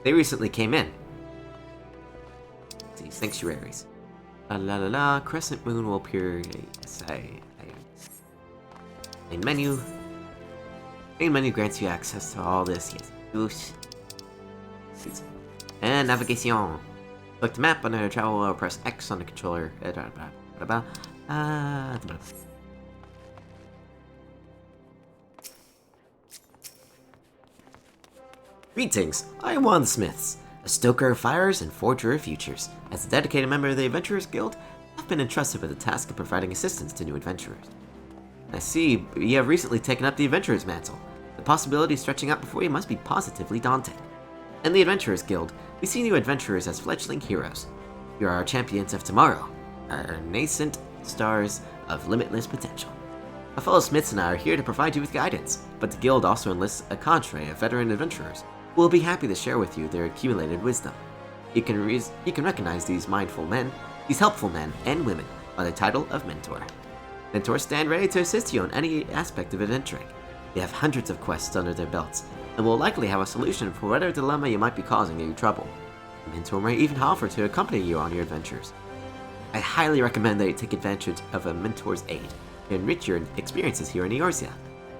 They recently came in. Let's see, sanctuaries. La la la la, crescent moon will appear. Yes, main menu. Main menu grants you access to all this. Yes. Oops. And navigation. Select the map under travel or press X on the controller. Greetings, I am one of the Smiths, a stoker of fires and forger of futures. As a dedicated member of the Adventurers Guild, I've been entrusted with the task of providing assistance to new adventurers. I see you have recently taken up the Adventurer's mantle. The possibilities stretching out before you must be positively daunting. In the Adventurers Guild, we see new adventurers as fledgling heroes. You are our champions of tomorrow, our nascent stars of limitless potential. My fellow Smiths and I are here to provide you with guidance, but the Guild also enlists a cadre of veteran adventurers who will be happy to share with you their accumulated wisdom. You can recognize these mindful men, these helpful men and women by the title of Mentor. Mentors stand ready to assist you on any aspect of adventuring. They have hundreds of quests under their belts, and will likely have a solution for whatever dilemma you might be causing you trouble. A mentor may even offer to accompany you on your adventures. I highly recommend that you take advantage of a mentor's aid to enrich your experiences here in Eorzea.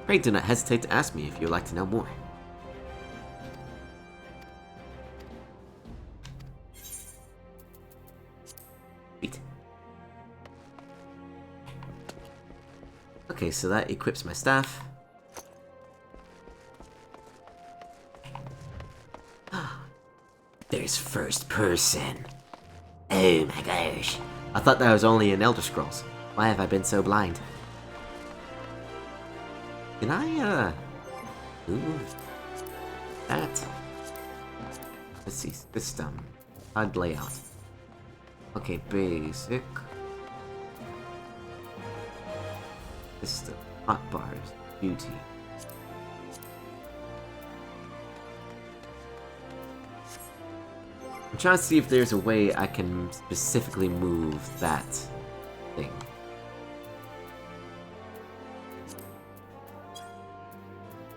Pray do not hesitate to ask me if you would like to know more. Sweet. Okay, so that equips my staff. There's first person. Oh my gosh. I thought that was only in Elder Scrolls. Why have I been so blind? Can I, ooh. That. Let's see, system. HUD layout. Okay, basic. System. Hotbars. Beauty. I'm trying to see if there's a way I can specifically move that thing.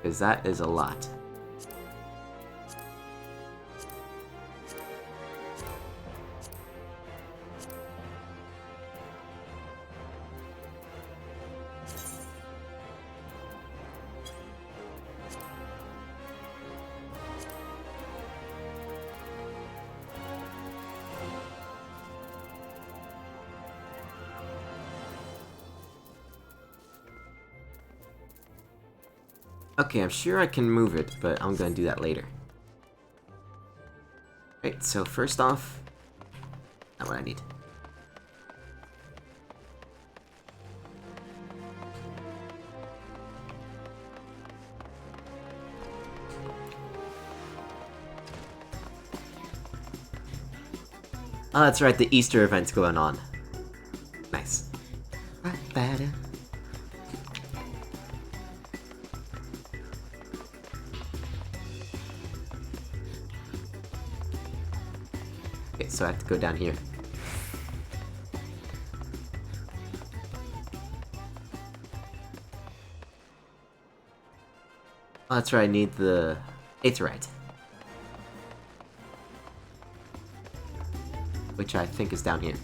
Because that is a lot. Okay, I'm sure I can move it, but I'm gonna do that later. Right, so first off, not what I need. Oh, that's right, the Easter event's going on. Nice. Okay, so I have to go down here. Oh, that's right, I need the Aetherite. Which I think is down here.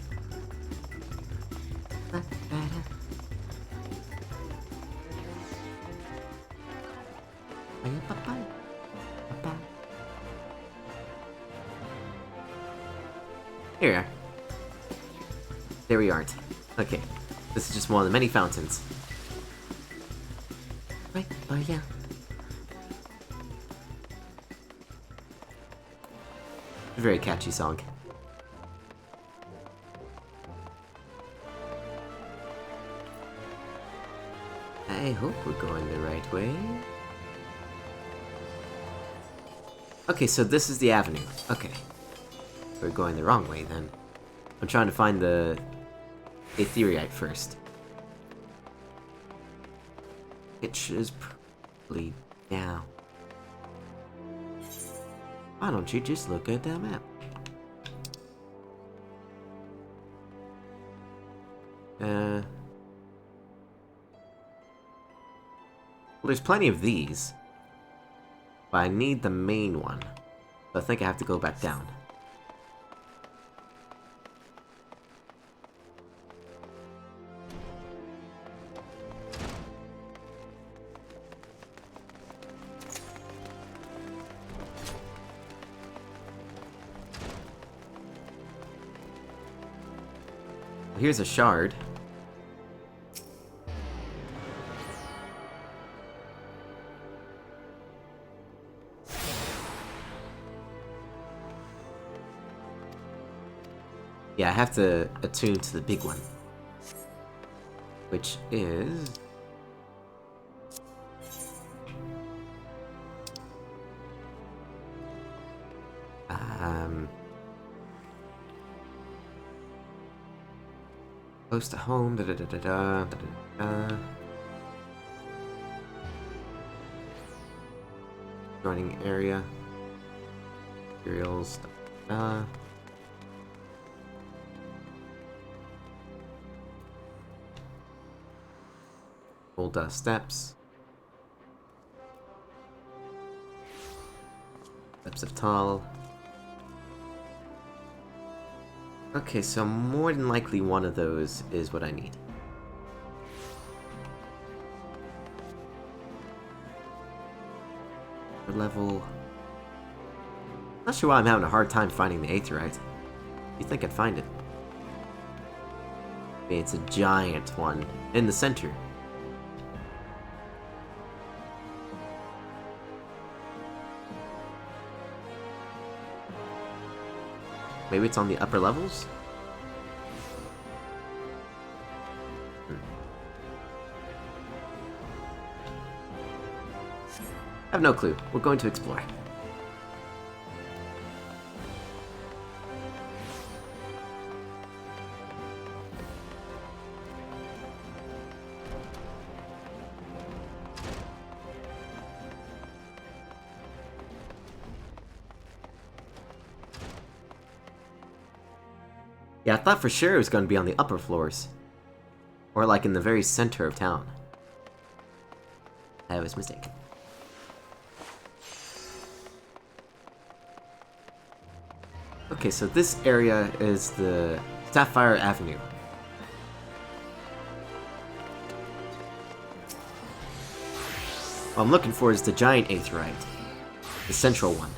Here we are. There we aren't. Okay. This is just one of the many fountains. Right, oh yeah. Very catchy song. I hope we're going the right way. Okay, so this is the avenue. Okay. We're going the wrong way, then. I'm trying to find the Aetherite first. Which is probably down. Why don't you just look at that map? Well, there's plenty of these. But I need the main one. So I think I have to go back down. Here's a shard. Yeah, I have to attune to the big one. Which is... Close to home, da-da-da-da-da. Joining area. Materials, Old steps. Steps of Tal. Okay, so more than likely one of those is what I need. Level... Not sure why I'm having a hard time finding the Aetherite. You'd think I'd find it. Okay, it's a giant one in the center. Maybe it's on the upper levels? I have no clue. We're going to explore. Yeah, I thought for sure it was going to be on the upper floors. Or like in the very center of town. I was mistaken. Okay, so this area is the Sapphire Avenue. What I'm looking for is the giant Aetherite. The central one.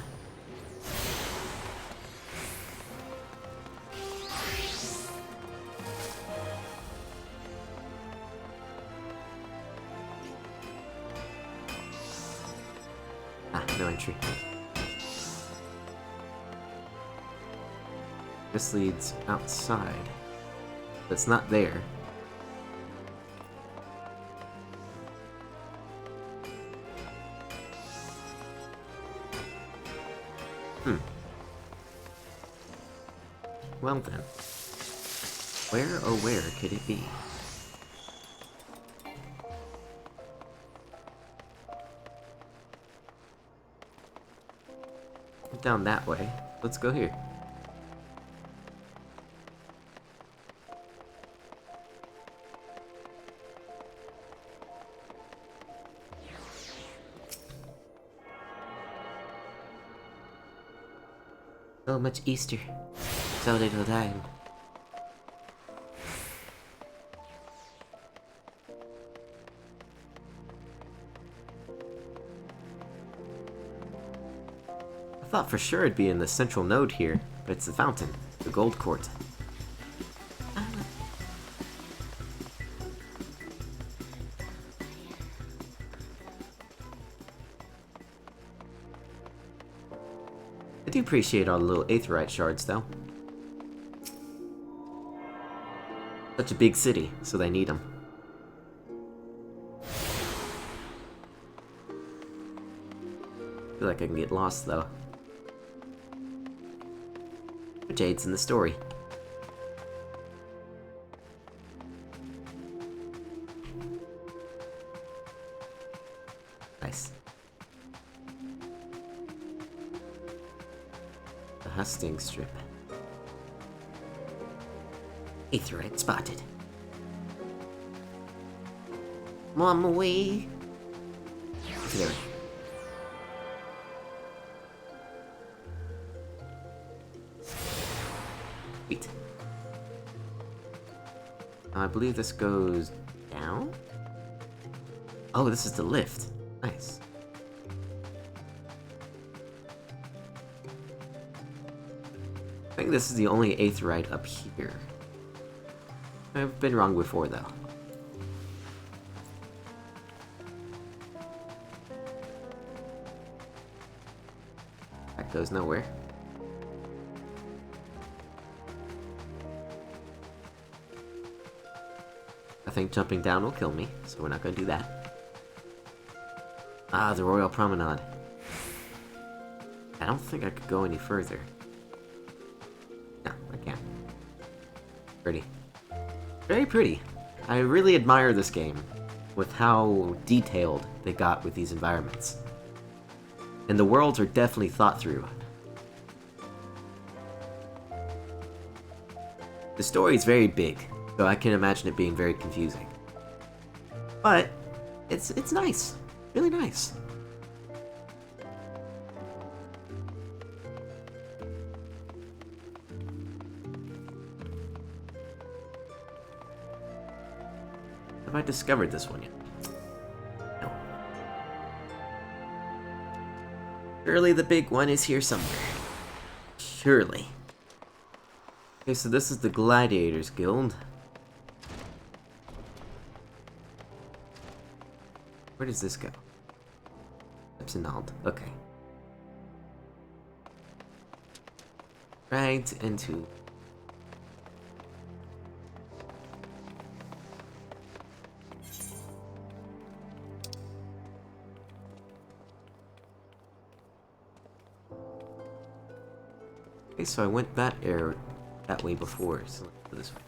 No entry. This leads outside. But it's not there. Well then. Where oh where could it be? Down that way. Let's go here. So much Easter. So little time. I thought for sure it'd be in the central node here, but it's the fountain, the gold court. I do appreciate all the little Aetherite shards, though. Such a big city, so they need them. I feel like I can get lost, though. which aids in the story. Nice. The husting strip. Aetherite spotted. On my way. There. Wait. I believe this goes down? Oh, this is the lift. Nice. I think this is the only aetherite up here. I've been wrong before, though. That goes nowhere. I think jumping down will kill me, so we're not going to do that. Ah, the Royal Promenade. I don't think I could go any further. No, I can't. Pretty. Very pretty. I really admire this game with how detailed they got with these environments. And the worlds are definitely thought through. The story is very big, so I can imagine it being very confusing. But it's nice. Really nice. Have I discovered this one yet? No. Surely the big one is here somewhere. Surely. Okay, so this is the Gladiators Guild. Where does this go? Epsinald. Okay. Right into... Okay, so I went that way before, so let's go this way.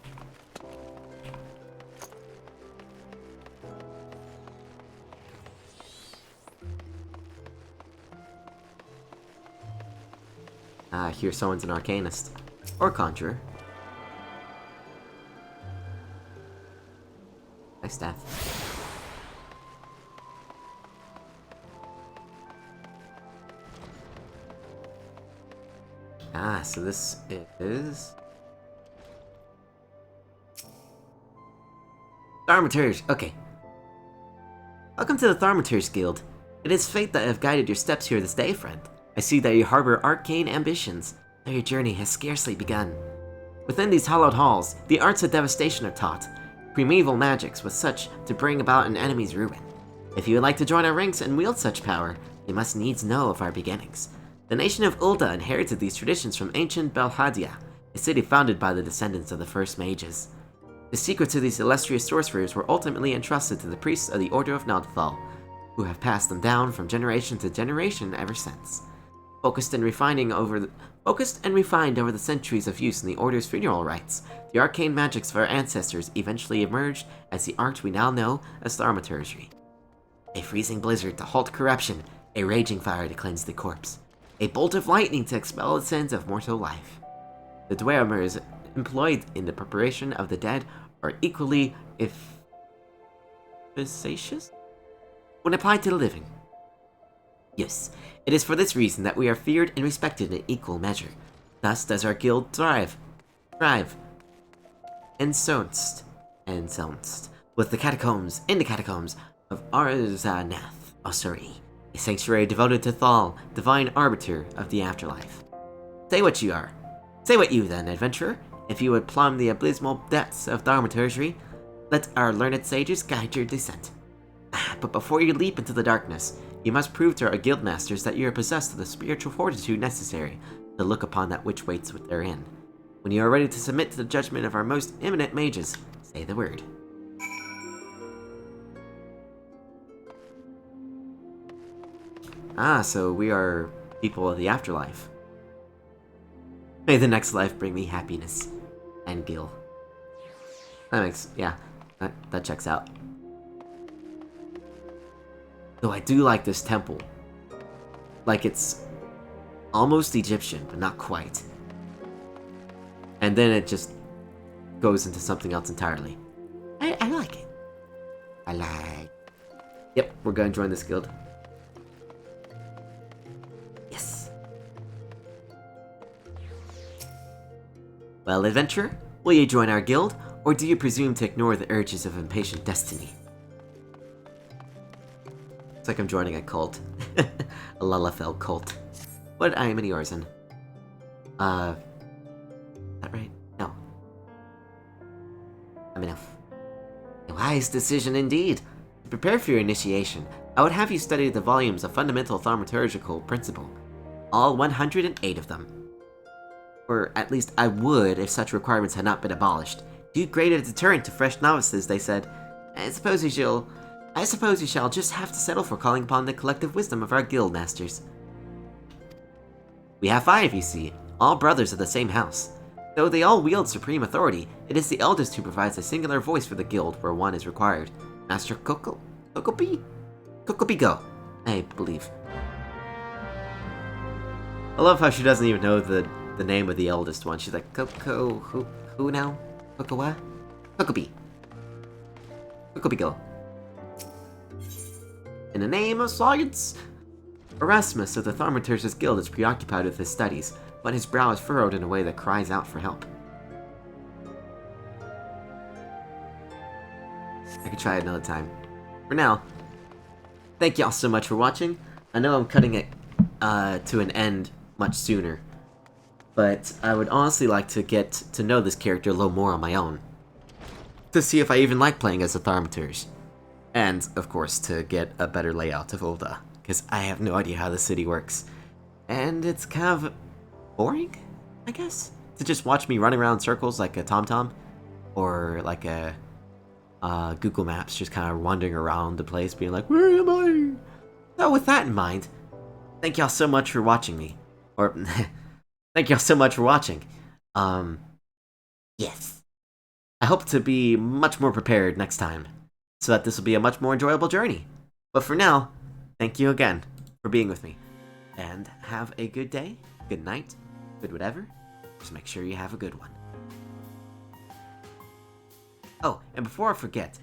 Ah, here someone's an arcanist. Or conjurer. Nice staff. Ah, so this is... Thaumaturge, okay. Welcome to the Thaumaturge Guild. It is fate that have guided your steps here this day, friend. I see that you harbor arcane ambitions, though your journey has scarcely begun. Within these hallowed halls, the arts of devastation are taught, primeval magics with such to bring about an enemy's ruin. If you would like to join our ranks and wield such power, you must needs know of our beginnings. The nation of Ulda inherited these traditions from ancient Belhadia, a city founded by the descendants of the first mages. The secrets of these illustrious sorcerers were ultimately entrusted to the priests of the Order of Nodthal, who have passed them down from generation to generation ever since. Focused and refined over the centuries of use in the Order's funeral rites, the arcane magics of our ancestors eventually emerged as the art we now know as thaumaturgy. A freezing blizzard to halt corruption, a raging fire to cleanse the corpse, a bolt of lightning to expel the sins of mortal life. The dweomers employed in the preparation of the dead are equally efficacious when applied to the living. Yes, it is for this reason that we are feared and respected in equal measure. Thus does our guild thrive. Ensconced with the catacombs of Arzanath Osiri, a sanctuary devoted to Thal, divine arbiter of the afterlife. Say what you are. Say what you then, adventurer. If you would plumb the abysmal depths of thaumaturgy, let our learned sages guide your descent. But before you leap into the darkness, you must prove to our guildmasters that you are possessed of the spiritual fortitude necessary to look upon that which waits therein. When you are ready to submit to the judgment of our most eminent mages, say the word. Ah, so we are people of the afterlife. May the next life bring me happiness and gil. That makes, yeah, that checks out. Though I do like this temple. Like it's almost Egyptian, but not quite. And then it just goes into something else entirely. I like it. I like. Yep, we're gonna join this guild. Yes. Well, adventurer, will you join our guild, or do you presume to ignore the urges of impatient destiny? It's like I'm joining a cult. A Lalafell cult. What I am in Orzen. Is that right? No. I'm enough. A wise decision indeed. To prepare for your initiation, I would have you study the volumes of Fundamental Thaumaturgical Principle. All 108 of them. Or at least I would if such requirements had not been abolished. Too great a deterrent to fresh novices, they said. I suppose you shall just have to settle for calling upon the collective wisdom of our guild masters. We have 5, you see, all brothers of the same house. Though they all wield supreme authority, it is the eldest who provides a singular voice for the guild where one is required. Master Kokopi Go, I believe. I love how she doesn't even know the name of the eldest one. She's like, who now? Kokowa? Kokopi Go. In the name of science! Erasmus of the Thaumaturg's Guild is preoccupied with his studies, but his brow is furrowed in a way that cries out for help. I could try it another time. For now, thank y'all so much for watching. I know I'm cutting it to an end much sooner, but I would honestly like to get to know this character a little more on my own. To see if I even like playing as a Thaumaturge. And, of course, to get a better layout of Ul'dah, because I have no idea how the city works. And it's kind of boring, I guess, to just watch me run around circles like a TomTom, or like a Google Maps, just kind of wandering around the place, being like, where am I? So with that in mind, thank y'all so much for watching me. Or, thank y'all so much for watching. Yes. I hope to be much more prepared next time, so that this will be a much more enjoyable journey. But for now, thank you again for being with me. And have a good day, good night, good whatever. Just make sure you have a good one. Oh, and before I forget,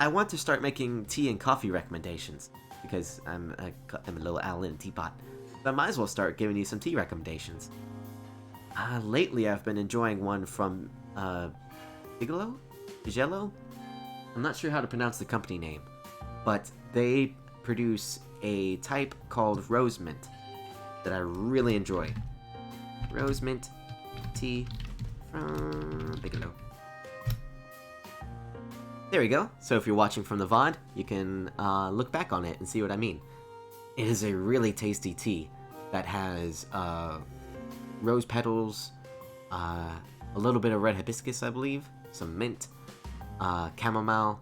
I want to start making tea and coffee recommendations, because I'm a little Alan teapot. But I might as well start giving you some tea recommendations. Lately I've been enjoying one from Bigelow? I'm not sure how to pronounce the company name, but they produce a type called Rose Mint that I really enjoy. Rose Mint tea from Bigelow. There we go. So if you're watching from the VOD, you can look back on it and see what I mean. It is a really tasty tea that has rose petals, a little bit of red hibiscus, I believe, some mint, chamomile,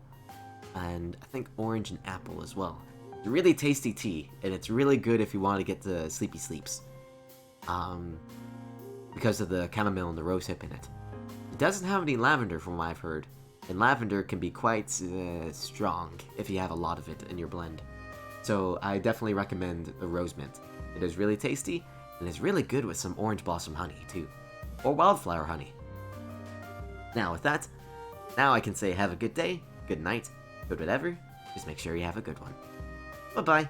and I think orange and apple as well. It's a really tasty tea, and it's really good if you want to get the sleepy sleeps. Because of the chamomile and the rose hip in it. It doesn't have any lavender from what I've heard, and lavender can be quite strong if you have a lot of it in your blend. So I definitely recommend the rose mint. It is really tasty, and it's really good with some orange blossom honey too, or wildflower honey. Now with that, now I can say have a good day, good night, good whatever. Just make sure you have a good one. Bye-bye.